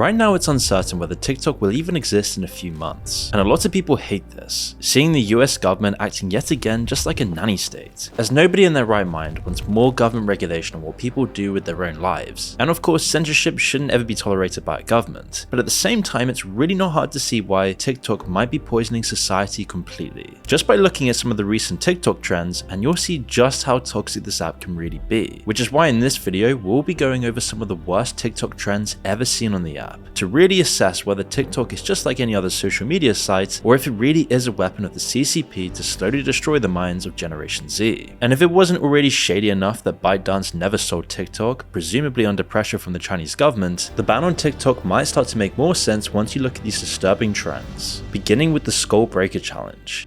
right now it's uncertain whether TikTok will even exist in a few months, and a lot of people hate this, seeing the US government acting yet again just like a nanny state, as nobody in their right mind wants more government regulation on what people do with their own lives. And of course, censorship shouldn't ever be tolerated by a government, but at the same time it's really not hard to see why TikTok might be poisoning society completely. Just by looking at some of the recent TikTok trends, and you'll see just how toxic this app can really be, which is why in this video we'll be going over some of the worst TikTok trends ever seen on the app, to really assess whether TikTok is just like any other social media site, or if it really is a weapon of the CCP to slowly destroy the minds of Generation Z. And if it wasn't already shady enough that ByteDance never sold TikTok, presumably under pressure from the Chinese government, the ban on TikTok might start to make more sense once you look at these disturbing trends, beginning with the Skull Breaker Challenge.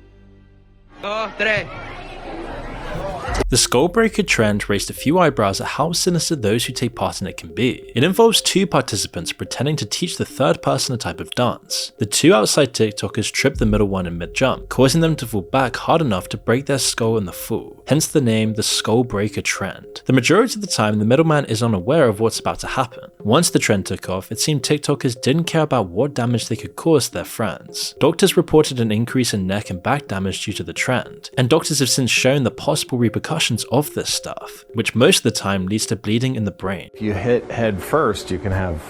The Skull Breaker trend raised a few eyebrows at how sinister those who take part in it can be. It involves two participants pretending to teach the third person a type of dance. The two outside TikTokers trip the middle one in mid-jump, causing them to fall back hard enough to break their skull in the fall, hence the name the Skull Breaker trend. The majority of the time, the middleman is unaware of what's about to happen. Once the trend took off, it seemed TikTokers didn't care about what damage they could cause to their friends. Doctors reported an increase in neck and back damage due to the trend, and doctors have since shown the possible repercussions of this stuff, which most of the time leads to bleeding in the brain. If you hit head first, you can have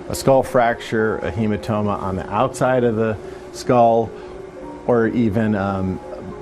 a skull fracture, a hematoma on the outside of the skull, or even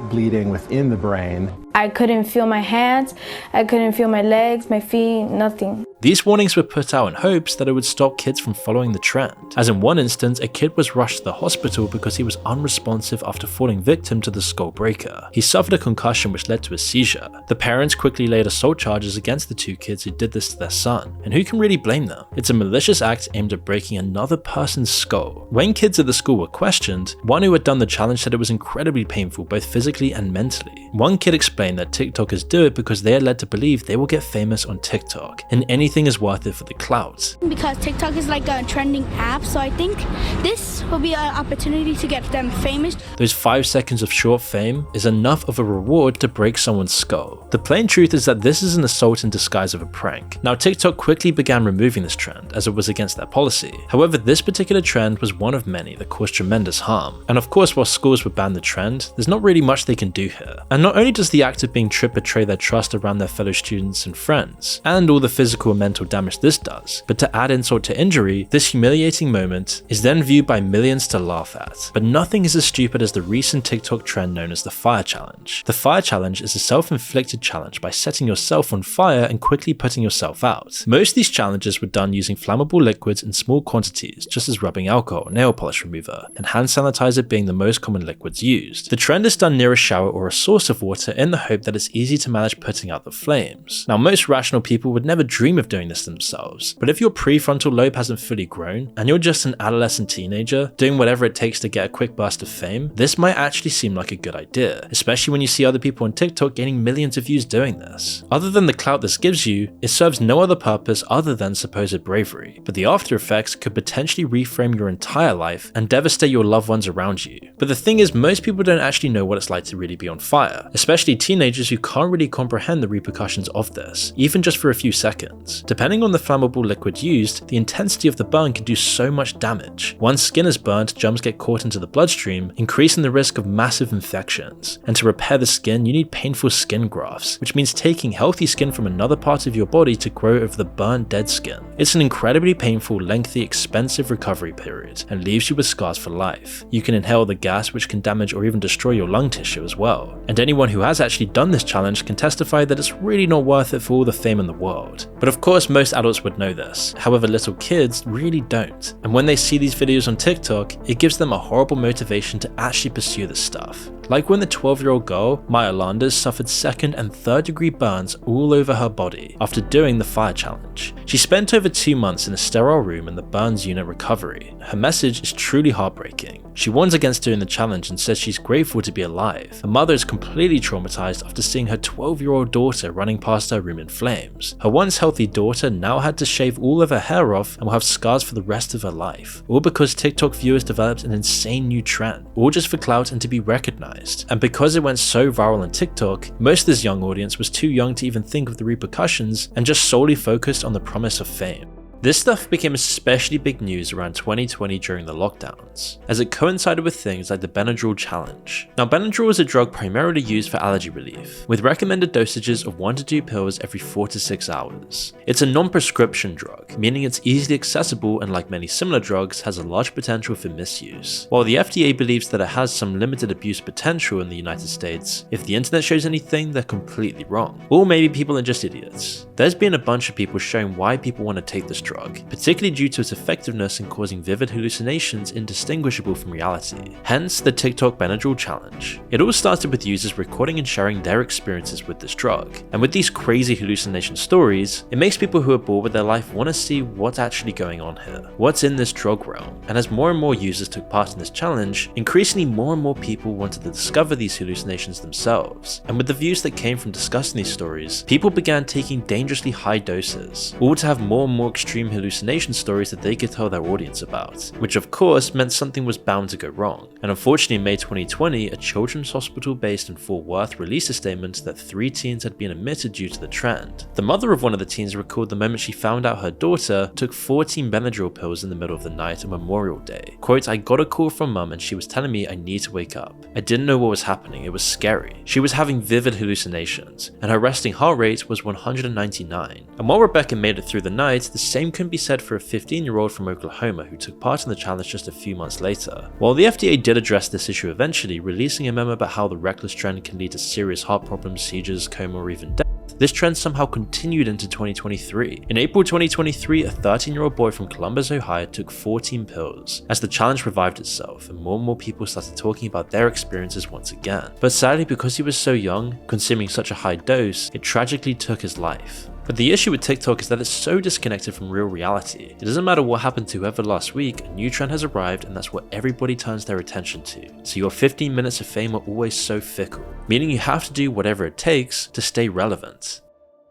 bleeding within the brain. I couldn't feel my hands, I couldn't feel my legs, my feet, nothing. These warnings were put out in hopes that it would stop kids from following the trend, as in one instance a kid was rushed to the hospital because he was unresponsive after falling victim to the Skull Breaker. He suffered a concussion which led to a seizure. The parents quickly laid assault charges against the two kids who did this to their son, and who can really blame them? It's a malicious act aimed at breaking another person's skull. When kids at the school were questioned, one who had done the challenge said it was incredibly painful both physically and mentally. One kid explained that TikTokers do it because they are led to believe they will get famous on TikTok, and anything is worth it for the clout. Because TikTok is like a trending app, so I think this will be an opportunity to get them famous. Those 5 seconds of short fame is enough of a reward to break someone's skull. The plain truth is that this is an assault in disguise of a prank. Now TikTok quickly began removing this trend as it was against their policy. However, this particular trend was one of many that caused tremendous harm. And of course, while schools would ban the trend, there's not really much they can do here. And not only does the act of being tripped betray their trust around their fellow students and friends, and all the physical and mental damage this does, but to add insult to injury, this humiliating moment is then viewed by millions to laugh at. But nothing is as stupid as the recent TikTok trend known as the Fire Challenge. The Fire Challenge is a self-inflicted challenge by setting yourself on fire and quickly putting yourself out. Most of these challenges were done using flammable liquids in small quantities, just as rubbing alcohol, nail polish remover, and hand sanitizer being the most common liquids used. The trend is done near a shower or a source of water in the hope that it's easy to manage putting out the flames. Now most rational people would never dream of doing this themselves, but if your prefrontal lobe hasn't fully grown, and you're just an adolescent teenager doing whatever it takes to get a quick burst of fame, this might actually seem like a good idea, especially when you see other people on TikTok gaining millions of views doing this. Other than the clout this gives you, it serves no other purpose other than supposed bravery, but the after effects could potentially reframe your entire life and devastate your loved ones around you. But the thing is, most people don't actually know what it's like to really be on fire, especially teenagers who can't really comprehend the repercussions of this, even just for a few seconds. Depending on the flammable liquid used, the intensity of the burn can do so much damage. Once skin is burnt, germs get caught into the bloodstream, increasing the risk of massive infections. And to repair the skin, you need painful skin grafts, which means taking healthy skin from another part of your body to grow over the burnt dead skin. It's an incredibly painful, lengthy, expensive recovery period, and leaves you with scars for life. You can inhale the gas, which can damage or even destroy your lung tissue as well. And anyone who has actually done this challenge can testify that it's really not worth it for all the fame in the world. But of course, most adults would know this. However, little kids really don't. And when they see these videos on TikTok, it gives them a horrible motivation to actually pursue this stuff. Like when the 12-year-old girl, Maya Landers, suffered 2nd and 3rd degree burns all over her body after doing the Fire Challenge. She spent over 2 months in a sterile room in the burns unit recovery. Her message is truly heartbreaking. She warns against doing the challenge and says she's grateful to be alive. Her mother is completely traumatized after seeing her 12-year-old daughter running past her room in flames. Her once healthy daughter now had to shave all of her hair off and will have scars for the rest of her life. All because TikTok viewers developed an insane new trend, all just for clout and to be recognized. And because it went so viral on TikTok, most of this young audience was too young to even think of the repercussions and just solely focused on the promise of fame. This stuff became especially big news around 2020 during the lockdowns, as it coincided with things like the benadryl challenge. Now, benadryl is a drug primarily used for allergy relief, with recommended dosages of 1 to 2 pills every 4 to 6 hours. It's a non-prescription drug, meaning it's easily accessible and, like many similar drugs, has a large potential for misuse. While the FDA believes that it has some limited abuse potential in the United States, if the internet shows anything, they're completely wrong. Or maybe people are just idiots. There's been a bunch of people showing why people want to take this drug, particularly due to its effectiveness in causing vivid hallucinations indistinguishable from reality. Hence the TikTok Benadryl challenge. It all started with users recording and sharing their experiences with this drug. And with these crazy hallucination stories, it makes people who are bored with their life want to see what's actually going on here. What's in this drug realm? And as more and more users took part in this challenge, increasingly more and more people wanted to discover these hallucinations themselves. And with the views that came from discussing these stories, people began taking dangerously high doses, all to have more and more extreme hallucination stories that they could tell their audience about, which of course meant something was bound to go wrong. And unfortunately in May 2020, a children's hospital based in Fort Worth released a statement that 3 teens had been admitted due to the trend. The mother of one of the teens recalled the moment she found out her daughter took 14 Benadryl pills in the middle of the night on Memorial Day. Quote, "I got a call from mum and she was telling me I need to wake up. I didn't know what was happening, it was scary. She was having vivid hallucinations, and her resting heart rate was 199. And while Rebecca made it through the night, the same couldn't be said for a 15-year-old from Oklahoma who took part in the challenge just a few months later." While the FDA did address this issue eventually, releasing a memo about how the reckless trend can lead to serious heart problems, seizures, coma, or even death, this trend somehow continued into 2023. In April 2023, a 13-year-old boy from Columbus, Ohio took 14 pills. As the challenge revived itself, and more people started talking about their experiences once again. But sadly, because he was so young, consuming such a high dose, it tragically took his life. But the issue with TikTok is that it's so disconnected from real reality. It doesn't matter what happened to whoever last week, a new trend has arrived and that's what everybody turns their attention to. So your 15 minutes of fame are always so fickle, meaning you have to do whatever it takes to stay relevant.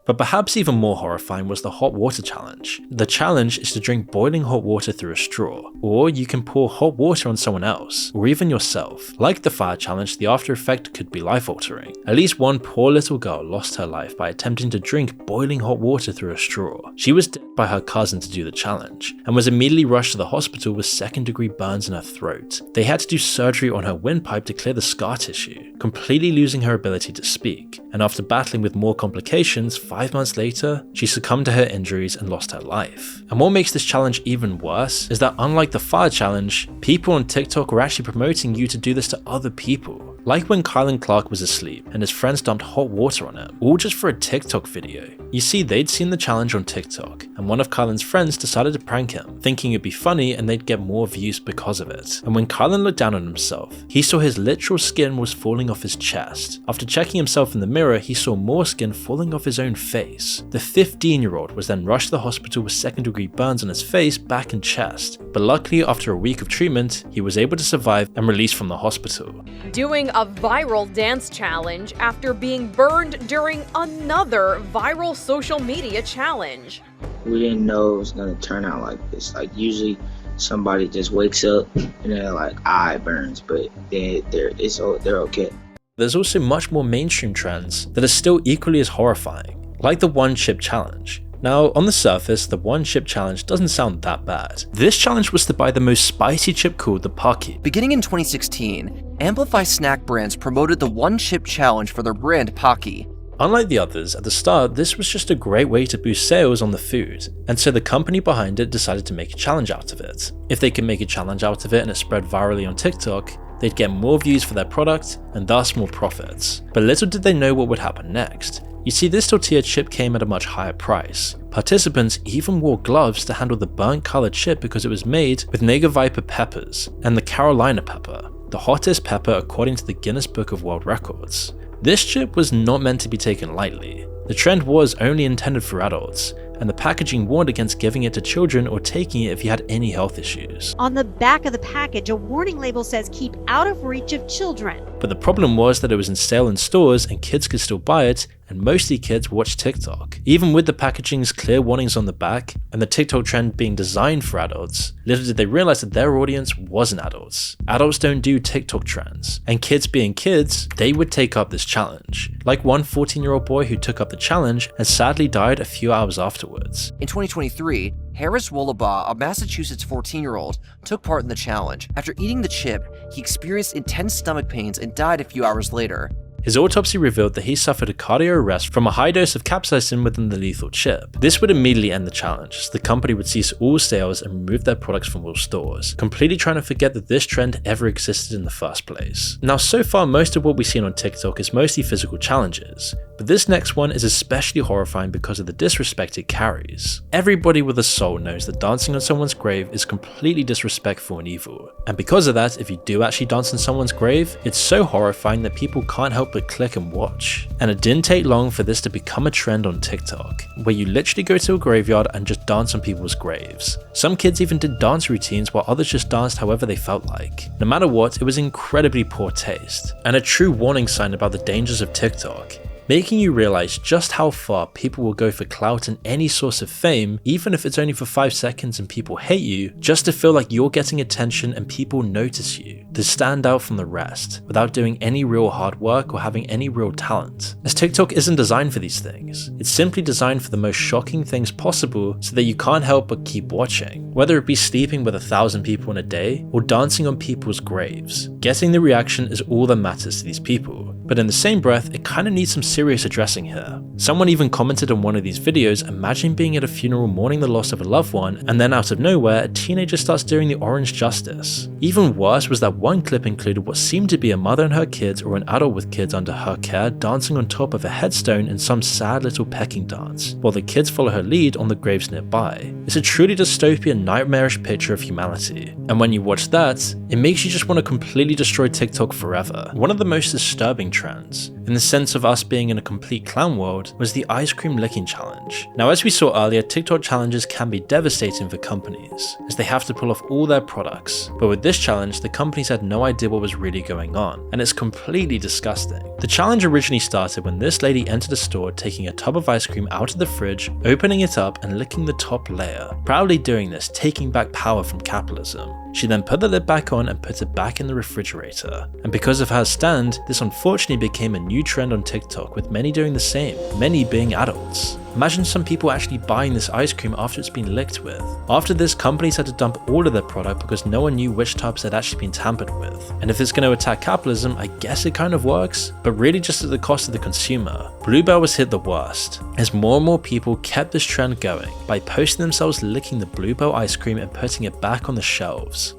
But perhaps even more horrifying was the hot water challenge. The challenge is to drink boiling hot water through a straw, or you can pour hot water on someone else, or even yourself. Like the fire challenge, the after effect could be life-altering. At least one poor little girl lost her life by attempting to drink boiling hot water through a straw. She was dipped by her cousin to do the challenge, and was immediately rushed to the hospital with second-degree burns in her throat. They had to do surgery on her windpipe to clear the scar tissue, completely losing her ability to speak. And after battling with more complications, 5 months later, she succumbed to her injuries and lost her life. And what makes this challenge even worse is that unlike the fire challenge, people on TikTok were actually promoting you to do this to other people. Like when Kylan Clark was asleep and his friends dumped hot water on him, all just for a TikTok video. You see, they'd seen the challenge on TikTok, and one of Kylan's friends decided to prank him, thinking it'd be funny and they'd get more views because of it. And when Kylan looked down on himself, he saw his literal skin was falling off his chest. After checking himself in the mirror, he saw more skin falling off his own face. The 15-year-old was then rushed to the hospital with second-degree burns on his face, back and chest. But luckily, after a week of treatment, he was able to survive and released from the hospital. Doing a viral dance challenge after being burned during another viral social media challenge. We didn't know it was gonna turn out like this. Like usually somebody just wakes up and they're like, eye burns, but they're okay. There's also much more mainstream trends that are still equally as horrifying, like the one-chip challenge. Now, on the surface, the one-chip challenge doesn't sound that bad. This challenge was to buy the most spicy chip called the Pocky. Beginning in 2016, Amplify snack brands promoted the one-chip challenge for their brand Pocky. Unlike the others, at the start, this was just a great way to boost sales on the food, and so the company behind it decided to make a challenge out of it. If they could make a challenge out of it and it spread virally on TikTok, they'd get more views for their product and thus more profits. But little did they know what would happen next. You see, this tortilla chip came at a much higher price. Participants even wore gloves to handle the burnt colored chip because it was made with Nega Viper peppers and the Carolina pepper, the hottest pepper according to the Guinness Book of World Records. This chip was not meant to be taken lightly. The trend was only intended for adults, and the packaging warned against giving it to children or taking it if you had any health issues. On the back of the package, a warning label says keep out of reach of children. But the problem was that it was in sale in stores and kids could still buy it, and mostly kids watch TikTok. Even with the packaging's clear warnings on the back, and the TikTok trend being designed for adults, little did they realize that their audience wasn't adults. Adults don't do TikTok trends, and kids being kids, they would take up this challenge. Like one 14-year-old boy who took up the challenge and sadly died a few hours afterwards. In 2023, Harris Wollabaugh, a Massachusetts 14-year-old, took part in the challenge. After eating the chip, he experienced intense stomach pains and died a few hours later. His autopsy revealed that he suffered a cardio arrest from a high dose of capsaicin within the lethal chip. This would immediately end the challenge, as the company would cease all sales and remove their products from all stores, completely trying to forget that this trend ever existed in the first place. Now, so far, most of what we've seen on TikTok is mostly physical challenges, but this next one is especially horrifying because of the disrespect it carries. Everybody with a soul knows that dancing on someone's grave is completely disrespectful and evil, and because of that, if you do actually dance on someone's grave, it's so horrifying that people can't help but click and watch. And it didn't take long for this to become a trend on TikTok, where you literally go to a graveyard and just dance on people's graves. Some kids even did dance routines while others just danced however they felt like. No matter what, it was incredibly poor taste, and a true warning sign about the dangers of TikTok, making you realize just how far people will go for clout and any source of fame, even if it's only for 5 seconds and people hate you, just to feel like you're getting attention and people notice you, to stand out from the rest, without doing any real hard work or having any real talent. As TikTok isn't designed for these things, it's simply designed for the most shocking things possible so that you can't help but keep watching. Whether it be sleeping with 1,000 people in a day, or dancing on people's graves, getting the reaction is all that matters to these people. But in the same breath, it kinda needs some serious addressing here. Someone even commented on one of these videos, imagine being at a funeral mourning the loss of a loved one, and then out of nowhere, a teenager starts doing the orange justice. Even worse was that one clip included what seemed to be a mother and her kids, or an adult with kids under her care, dancing on top of a headstone in some sad little pecking dance, while the kids follow her lead on the graves nearby. It's a truly dystopian, nightmarish picture of humanity. And when you watch that, it makes you just want to completely destroy TikTok forever. One of the most disturbing trends, in the sense of us being in a complete clown world, was the ice cream licking challenge. Now, as we saw earlier, TikTok challenges can be devastating for companies, as they have to pull off all their products. But with this challenge, the companies had no idea what was really going on, and it's completely disgusting. The challenge originally started when this lady entered a store taking a tub of ice cream out of the fridge, opening it up and licking the top layer, proudly doing this, taking back power from capitalism. She then put the lid back on and put it back in the refrigerator. And because of her stand, this unfortunately became a new trend on TikTok, with many doing the same, many being adults. Imagine some people actually buying this ice cream after it's been licked with. After this, companies had to dump all of their product because no one knew which tubs had actually been tampered with. And if it's going to attack capitalism, I guess it kind of works, but really just at the cost of the consumer. Bluebell was hit the worst, as more and more people kept this trend going by posting themselves licking the Bluebell ice cream and putting it back on the shelves.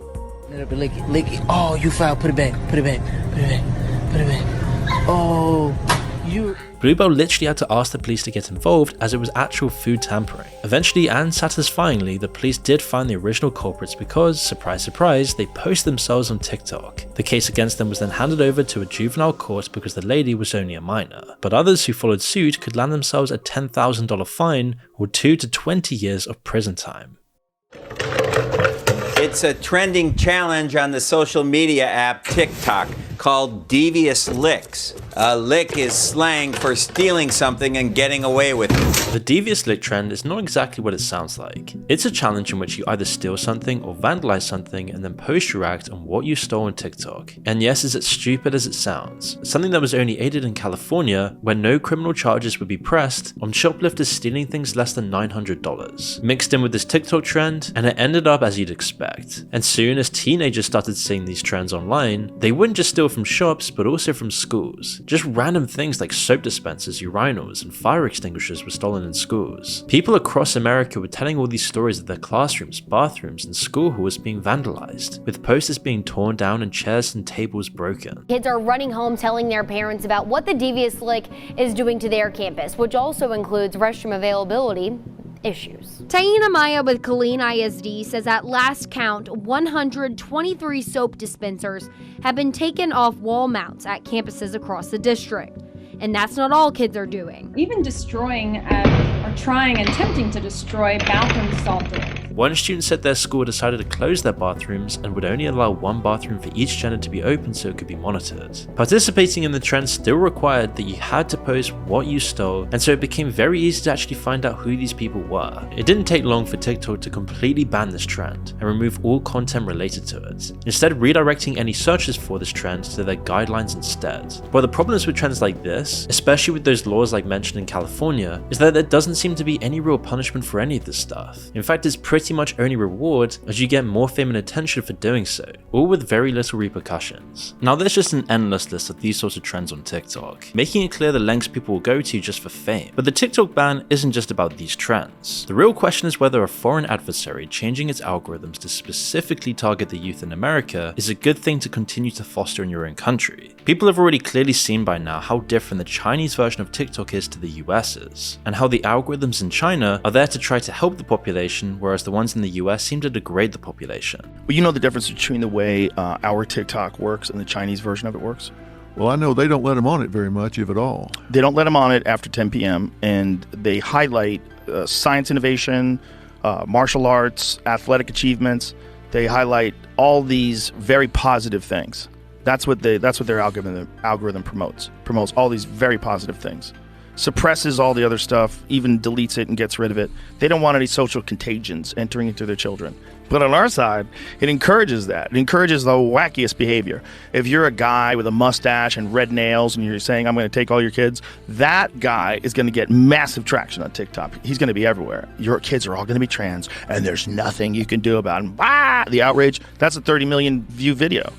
Lick it, lick it. Oh, you foul. Put it back. Put it back. Put it back. Put it back. Oh, you. Bluebell literally had to ask the police to get involved, as it was actual food tampering. Eventually and satisfyingly, the police did find the original culprits because, surprise surprise, they posted themselves on TikTok. The case against them was then handed over to a juvenile court because the lady was only a minor, but others who followed suit could land themselves a $10,000 fine or 2 to 20 years of prison time. It's a trending challenge on the social media app TikTok called Devious Licks. A lick is slang for stealing something and getting away with it. The devious lick trend is not exactly what it sounds like. It's a challenge in which you either steal something or vandalize something and then post your act on what you stole on TikTok. And yes, is it stupid as it sounds? Something that was only aided in California, where no criminal charges would be pressed on shoplifters stealing things less than $900. Mixed in with this TikTok trend, and it ended up as you'd expect. And soon as teenagers started seeing these trends online, they wouldn't just steal from shops but also from schools. Just random things like soap dispensers, urinals, and fire extinguishers were stolen in schools. People across America were telling all these stories of their classrooms, bathrooms, and school halls being vandalized, with posters being torn down and chairs and tables broken. Kids are running home telling their parents about what the Devious Lick is doing to their campus, which also includes restroom availability issues. Taina Maya with Killeen ISD says at last count, 123 soap dispensers have been taken off wall mounts at campuses across the district. And that's not all kids are doing. Even destroying or trying and attempting to destroy bathroom salt One student said their school decided to close their bathrooms and would only allow one bathroom for each gender to be open so it could be monitored. Participating in the trend still required that you had to post what you stole, and so it became very easy to actually find out who these people were. It didn't take long for TikTok to completely ban this trend and remove all content related to it, instead redirecting any searches for this trend to their guidelines instead. But the problems with trends like this, especially with those laws like mentioned in California, is that there doesn't seem to be any real punishment for any of this stuff. In fact, it's pretty much only reward as you get more fame and attention for doing so, all with very little repercussions. Now there's just an endless list of these sorts of trends on TikTok, making it clear the lengths people will go to just for fame. But the TikTok ban isn't just about these trends. The real question is whether a foreign adversary changing its algorithms to specifically target the youth in America is a good thing to continue to foster in your own country. People have already clearly seen by now how different the Chinese version of TikTok is to the US's, and how the algorithms in China are there to try to help the population, whereas the ones in the US seem to degrade the population. Well, you know the difference between the way our TikTok works and the Chinese version of it works? Well, I know they don't let them on it very much, if at all. They don't let them on it after 10 p.m. and they highlight science innovation, martial arts, athletic achievements. They highlight all these very positive things. That's what their algorithm promotes all these very positive things. Suppresses all the other stuff, even deletes it and gets rid of it. They don't want any social contagions entering into their children. But on our side, it encourages that. It encourages the wackiest behavior. If you're a guy with a mustache and red nails and you're saying, I'm going to take all your kids, that guy is going to get massive traction on TikTok. He's going to be everywhere. Your kids are all going to be trans and there's nothing you can do about them. The outrage, that's a 30 million view video.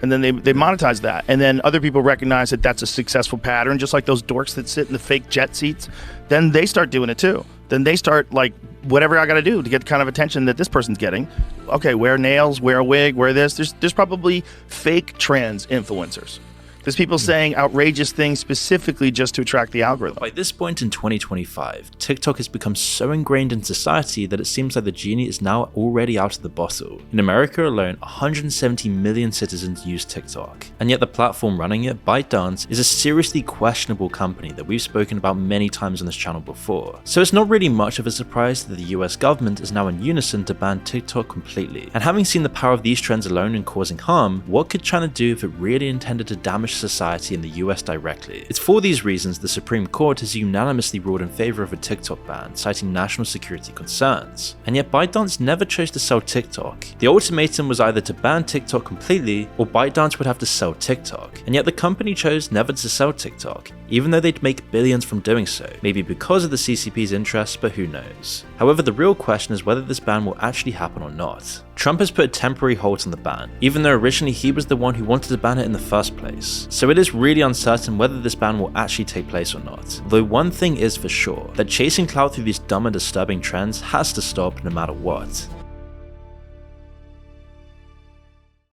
And then they monetize that. And then other people recognize that that's a successful pattern, just like those dorks that sit in the fake jet seats. Then they start doing it too. Then they start like, whatever I got to do to get the kind of attention that this person's getting. Okay, wear nails, wear a wig, wear this. There's probably fake trans influencers. There's people saying outrageous things specifically just to attract the algorithm. By this point in 2025, TikTok has become so ingrained in society that it seems like the genie is now already out of the bottle. In America alone, 170 million citizens use TikTok, and yet the platform running it, ByteDance, is a seriously questionable company that we've spoken about many times on this channel before. So it's not really much of a surprise that the US government is now in unison to ban TikTok completely. And having seen the power of these trends alone in causing harm, what could China do if it really intended to damage society in the US directly? It's for these reasons the Supreme Court has unanimously ruled in favor of a TikTok ban, citing national security concerns. And yet ByteDance never chose to sell TikTok. The ultimatum was either to ban TikTok completely, or ByteDance would have to sell TikTok. And yet the company chose never to sell TikTok, even though they'd make billions from doing so, maybe because of the CCP's interests, but who knows. However, the real question is whether this ban will actually happen or not. Trump has put a temporary halt on the ban, even though originally he was the one who wanted to ban it in the first place. So it is really uncertain whether this ban will actually take place or not. Though one thing is for sure, that chasing clout through these dumb and disturbing trends has to stop no matter what.